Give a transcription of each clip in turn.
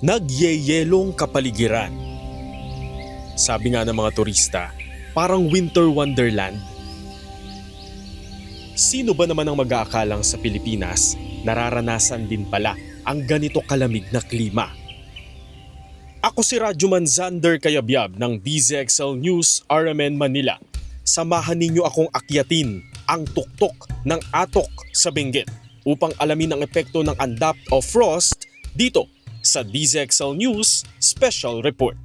Nagyeyelong kapaligiran. Sabi nga ng mga turista, parang winter wonderland. Sino ba naman ang mag-aakalang sa Pilipinas nararanasan din pala ang ganito kalamig na klima? Ako si Radyoman Zander Kayabyab ng DZXL News RMN Manila. Samahan ninyo akong akyatin ang tuktok ng atok sa Benguet upang alamin ang epekto ng andap o frost dito sa DZXL News Special Report.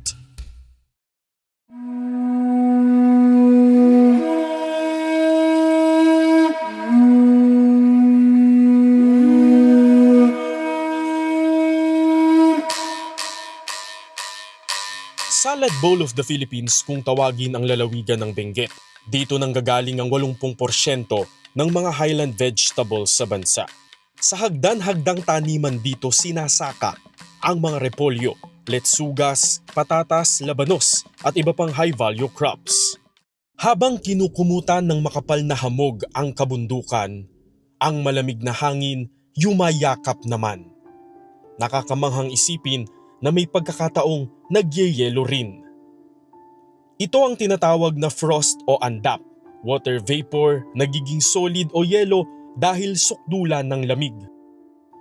Salad Bowl of the Philippines kung tawagin ang lalawigan ng Benguet. Dito nang gagaling ang 80% ng mga highland vegetables sa bansa. Sa hagdan-hagdang taniman dito sinasaka ang mga repolyo, letsugas, patatas, labanos at iba pang high-value crops. Habang kinukumutan ng makapal na hamog ang kabundukan, ang malamig na hangin yumayakap naman. Nakakamanghang isipin na may pagkakataong nagyeyelo rin. Ito ang tinatawag na frost o andap, water vapor, nagiging solid o yelo dahil sukdulan ng lamig.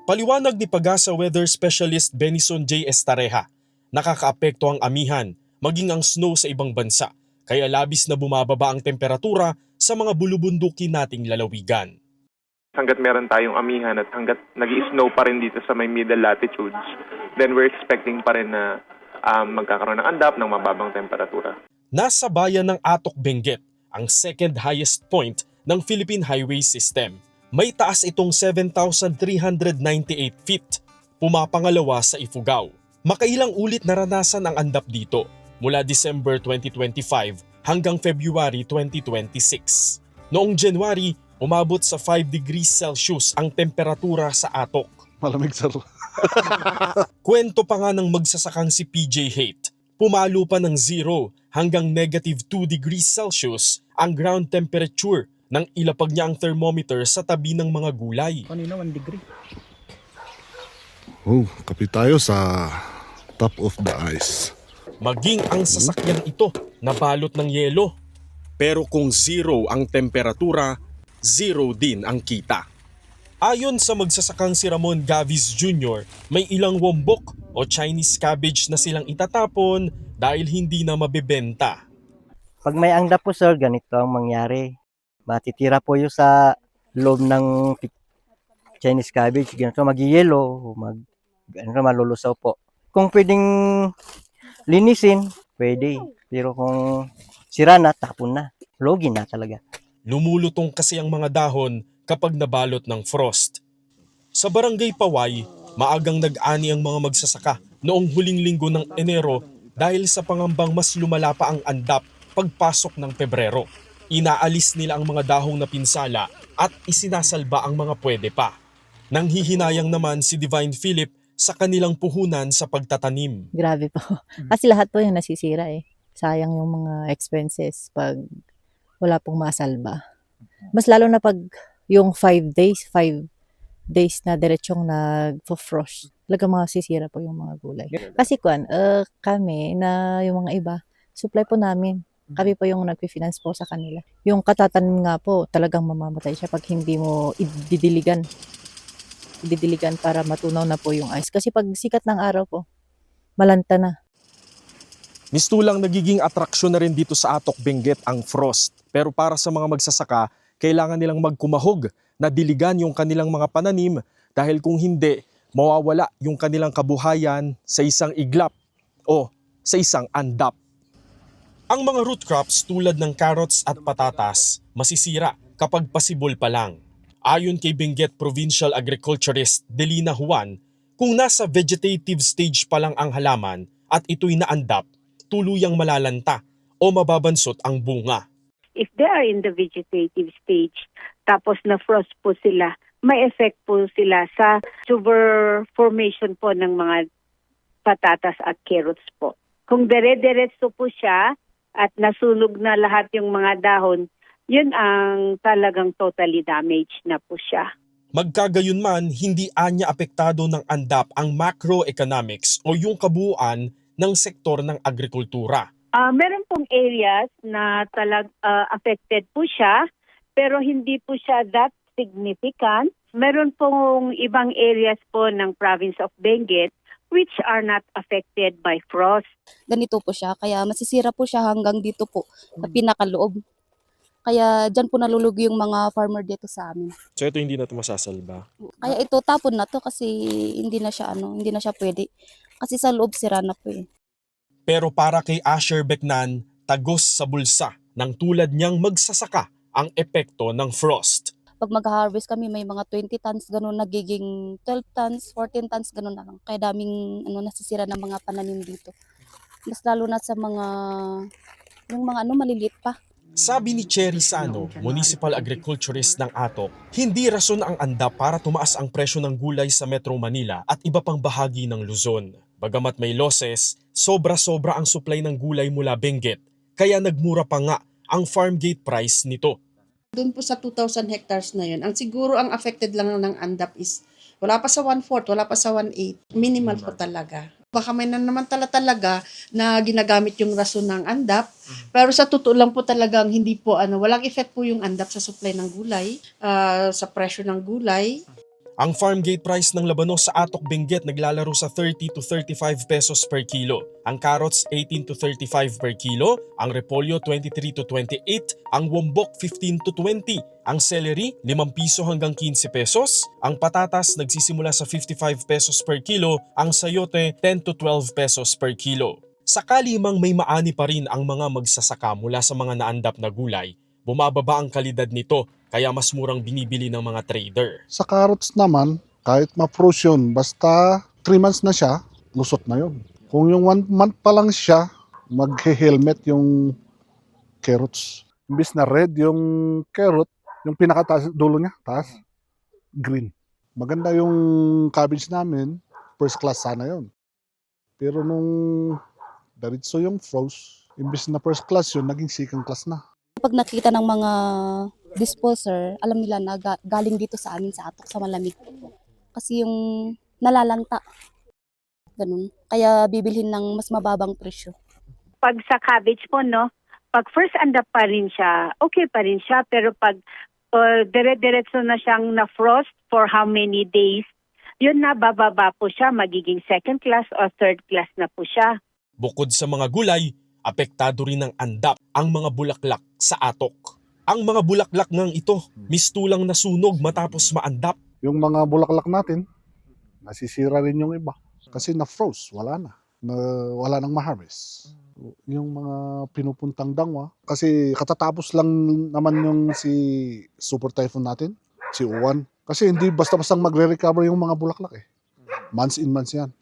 Paliwanag ni Pagasa Weather Specialist Benison J. Estareja, nakakaapekto ang amihan, maging ang snow sa ibang bansa, kaya labis na bumababa ang temperatura sa mga bulubundukin nating lalawigan. Hanggat meron tayong amihan at hanggat nag-i-snow pa rin dito sa may middle latitudes, then we're expecting pa rin na magkakaroon ng andap ng mababang temperatura. Nasa bayan ng Atok Benguet, ang second highest point ng Philippine Highway System. May taas itong 7,398 feet, pumapangalawa sa Ifugao. Makailang ulit naranasan ang andap dito mula December 2025 hanggang February 2026. Noong January, umabot sa 5 degrees Celsius ang temperatura sa Atok. Malamig sir. Kwento pa nga ng magsasakang si PJ Hate, pumalo pa ng 0 hanggang negative 2 degrees Celsius ang ground temperature nang ilapag niya ang thermometer sa tabi ng mga gulay. Kanina 1 degree. Oh, kapit tayo sa top of the ice. Maging ang sasakyan ito nabalot ng yelo. Pero kung 0 ang temperatura, 0 din ang kita. Ayon sa magsasakang si Ramon Gaviz Jr., may ilang wombok o Chinese cabbage na silang itatapon dahil hindi na mabebenta. Pag may andap po sir, ganito ang mangyari. Matitira po yung sa loob ng Chinese cabbage, ganito mag-yellow, ganito malulusaw po. Kung pwedeng linisin, pwede. Pero kung sira na, tapon na. Logi na talaga. Lumulutong kasi ang mga dahon kapag nabalot ng frost. Sa Barangay Paway, maagang nag-ani ang mga magsasaka noong huling linggo ng Enero dahil sa pangambang mas lumala pa ang andap pagpasok ng Pebrero. Inaalis nila ang mga dahong napinsala at isinasalba ang mga pwede pa. Nanghihinayang naman si Divine Philip sa kanilang puhunan sa pagtatanim. Grabe po. Kasi lahat po yung nasisira eh. Sayang yung mga expenses pag wala pong masalba. Mas lalo na pag yung 5 days na diretsong nag-frost. Talaga masisira po yung mga gulay. Kasi kami na yung mga iba, supply po namin. Kami po yung nagpi-finance po sa kanila. Yung katatanim nga po, talagang mamamatay siya pag hindi mo ididiligan para matunaw na po yung ice. Kasi pag sikat ng araw po, malanta na. Mistulang nagiging atraksyon na rin dito sa Atok Benguet ang frost. Pero para sa mga magsasaka, kailangan nilang magkumahog na diligan yung kanilang mga pananim dahil kung hindi, mawawala yung kanilang kabuhayan sa isang iglap o sa isang andap. Ang mga root crops tulad ng carrots at patatas masisira kapag pasibol pa lang. Ayon kay Benguet Provincial Agriculturist Delina Juan, kung nasa vegetative stage pa lang ang halaman at ito'y naandap, tuluyang malalanta o mababansot ang bunga. If they are in the vegetative stage, tapos na-frost po sila, may effect po sila sa tuber formation po ng mga patatas at carrots po. Kung dire-diretso po siya at nasunog na lahat yung mga dahon, yun ang talagang totally damaged na po siya. Magkagayunman, hindi anya apektado ng ANDAP ang macroeconomics o yung kabuuan ng sektor ng agrikultura. Meron pong areas na affected po siya, pero hindi po siya that significant. Meron pong ibang areas po ng province of Benguet which are not affected by frost. Ganito po siya, kaya masisira po siya hanggang dito po, sa pinakaloob. Kaya dyan po nalulugi yung mga farmer dito sa amin. So ito hindi na ito masasalba. Kaya ito tapon na to kasi hindi na siya pwede. Kasi sa loob sira na po eh. Pero para kay Asher Becnan, tagos sa bulsa ng tulad niyang magsasaka ang epekto ng frost. Pag mag-harvest kami may mga 20 tons ganun, nagiging 12 tons, 14 tons ganun na lang. Kaya daming nasisira ng mga pananim dito. Mas lalo na sa yung mga maliliit pa. Sabi ni Cherry Sano, municipal agriculturist ng Atok, hindi rason ang ANDAP para tumaas ang presyo ng gulay sa Metro Manila at iba pang bahagi ng Luzon. Bagamat may losses, sobra-sobra ang supply ng gulay mula Benguet, kaya nagmura pa nga ang farm gate price nito. Doon po sa 2,000 hectares na yun, ang siguro ang affected lang ng ANDAP is wala pa sa 1/4, wala pa sa 1/8. Minimal po talaga. Baka may naman talaga na ginagamit yung rason ng ANDAP. Pero sa totoo lang po talagang hindi po, walang effect po yung ANDAP sa supply ng gulay, sa presyo ng gulay. Ang farm gate price ng labanos sa Atok Benguet naglalaro sa 30 to 35 pesos per kilo. Ang carrots 18 to 35 per kilo, ang repolyo 23 to 28, ang wombok 15 to 20, ang celery 5 piso hanggang 15 pesos, ang patatas nagsisimula sa 55 pesos per kilo, ang sayote 10 to 12 pesos per kilo. Sakali mang may maani pa rin ang mga magsasaka mula sa mga naandap na gulay, bumababa ang kalidad nito kaya mas murang binibili ng mga trader. Sa carrots naman, kahit ma-froze yun, basta 3 months na siya, lusot na yun. Kung yung 1 month pa lang siya, mag-helmet yung carrots. Imbis na red yung carrot, yung pinakataas dulo niya, taas, green. Maganda yung cabbage namin, first class sana yun. Pero nung diretso yung froze, imbis na first class yun, naging second class na. Pag nakita ng mga disposer, alam nila na galing dito sa amin sa Atok, sa malamig. Kasi yung nalalanta. Ganun. Kaya bibilhin ng mas mababang presyo. Pag sa cabbage po, pag first ANDAP pa rin siya, okay pa rin siya. Pero pag dire-diretso na siyang na-frost for how many days, yun na bababa po siya, magiging second class or third class na po siya. Bukod sa mga gulay, apektado rin ng ANDAP ang mga bulaklak sa Atok. Ang mga bulaklak ngang ito, mistulang nasunog matapos maandap. Yung mga bulaklak natin, nasisira rin yung iba. Kasi na-froze, wala na. Wala nang ma-harvest. Yung mga pinupuntang dangwa, kasi katatapos lang naman yung si Super Typhoon natin, si Uwan. Kasi hindi basta-bastang magre-recover yung mga bulaklak eh. Months in months yan.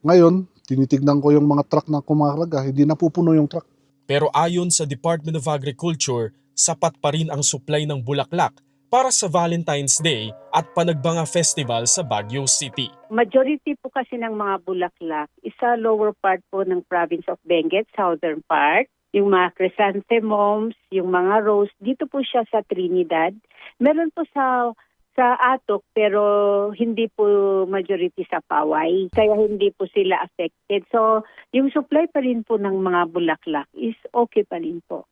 Ngayon, tinitignan ko yung mga truck na kumakarga, hindi napupuno yung truck. Pero ayon sa Department of Agriculture, sapat pa rin ang supply ng bulaklak para sa Valentine's Day at Panagbanga Festival sa Baguio City. Majority po kasi ng mga bulaklak is sa lower part po ng province of Benguet, southern part. Yung mga chrysanthemums, yung mga rose, dito po siya sa Trinidad. Meron po sa Atok pero hindi po majority sa Paway. Kaya hindi po sila affected. So yung supply pa rin po ng mga bulaklak is okay pa rin po.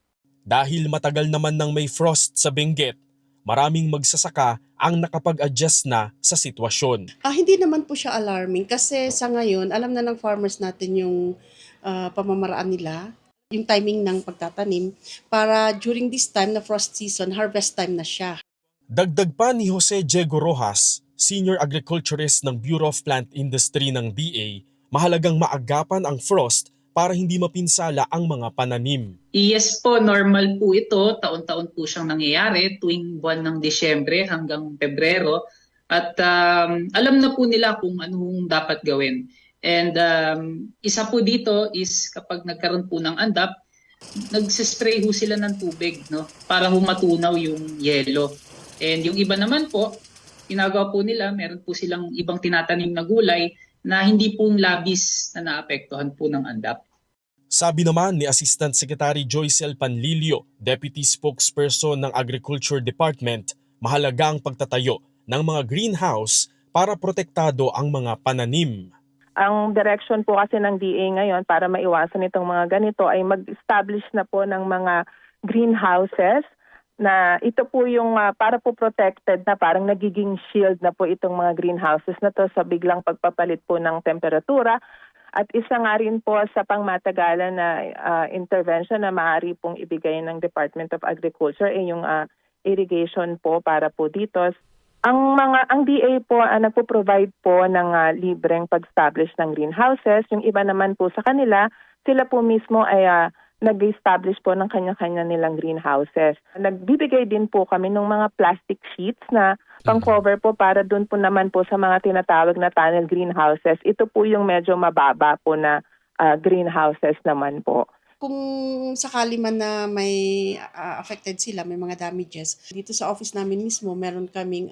Dahil matagal naman nang may frost sa Benguet, maraming magsasaka ang nakapag-adjust na sa sitwasyon. Hindi naman po siya alarming kasi sa ngayon, alam na ng farmers natin yung pamamaraan nila, yung timing ng pagtatanim para during this time na frost season, harvest time na siya. Dagdag pa ni Jose Diego Rojas, Senior Agriculturist ng Bureau of Plant Industry ng DA, mahalagang maagapan ang frost para hindi mapinsala ang mga pananim. Yes po, normal po ito. Taon-taon po siyang nangyayari tuwing buwan ng Disyembre hanggang Pebrero. At alam na po nila kung anong dapat gawin. And isa po dito is kapag nagkaroon po ng ANDAP, nagsispray ho sila ng tubig para humatunaw yung yelo. And yung iba naman po, ginagawa po nila, meron po silang ibang tinatanim na gulay na hindi pong labis na naapektuhan po ng ANDAP. Sabi naman ni Assistant Secretary Joycel Panlilio, Deputy Spokesperson ng Agriculture Department, mahalaga ang pagtatayo ng mga greenhouse para protektado ang mga pananim. Ang direction po kasi ng DA ngayon para maiwasan itong mga ganito ay mag-establish na po ng mga greenhouses na ito po yung para po protected na parang nagiging shield na po itong mga greenhouses na to sa biglang pagpapalit po ng temperatura. At isa nga rin po sa pangmatagalan na intervention na maaari pong ibigay ng Department of Agriculture ay yung irrigation po para po dito. Ang DA po nagpo-provide po ng libreng pag-establish ng greenhouses. Yung iba naman po sa kanila, sila po mismo ay nag-establish po ng kanya-kanya nilang greenhouses. Nagbibigay din po kami ng mga plastic sheets na pang-cover po para doon po naman po sa mga tinatawag na tunnel greenhouses. Ito po yung medyo mababa po na greenhouses naman po. Kung sakali man na may affected sila, may mga damages, dito sa office namin mismo, meron kaming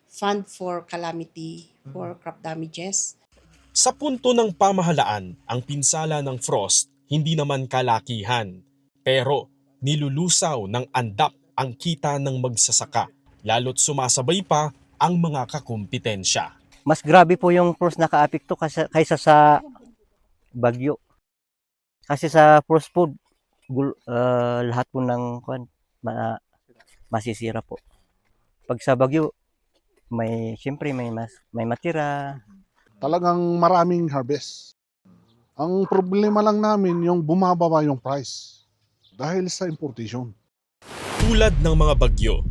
fund for calamity, for crop damages. Sa punto ng pamahalaan, ang pinsala ng frost hindi naman kalakihan, pero nilulusaw ng andap ang kita ng magsasaka, lalo't sumasabay pa ang mga kakumpetensya. Mas grabe po yung frost na kaapekto kaysa sa bagyo. Kasi sa frost food, lahat po ng masisira po. Pag sa bagyo, siyempre may matira. Talagang maraming harvest. Ang problema lang namin yung bumababa yung price dahil sa importation. Tulad ng mga bagyo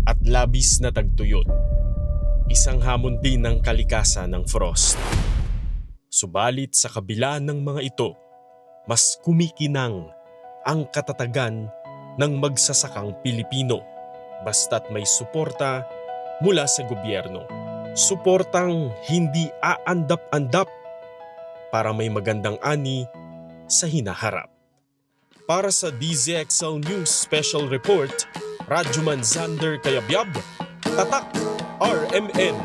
at labis na tagtuyot, isang hamon din ng kalikasan ng frost. Subalit sa kabila ng mga ito, mas kumikinang ang katatagan ng magsasakang Pilipino basta't may suporta mula sa gobyerno. Suportang hindi aandap-andap para may magandang ani sa hinaharap. Para sa DZXL News Special Report, Radyoman Zander Kayabyab, Tatak, RMN.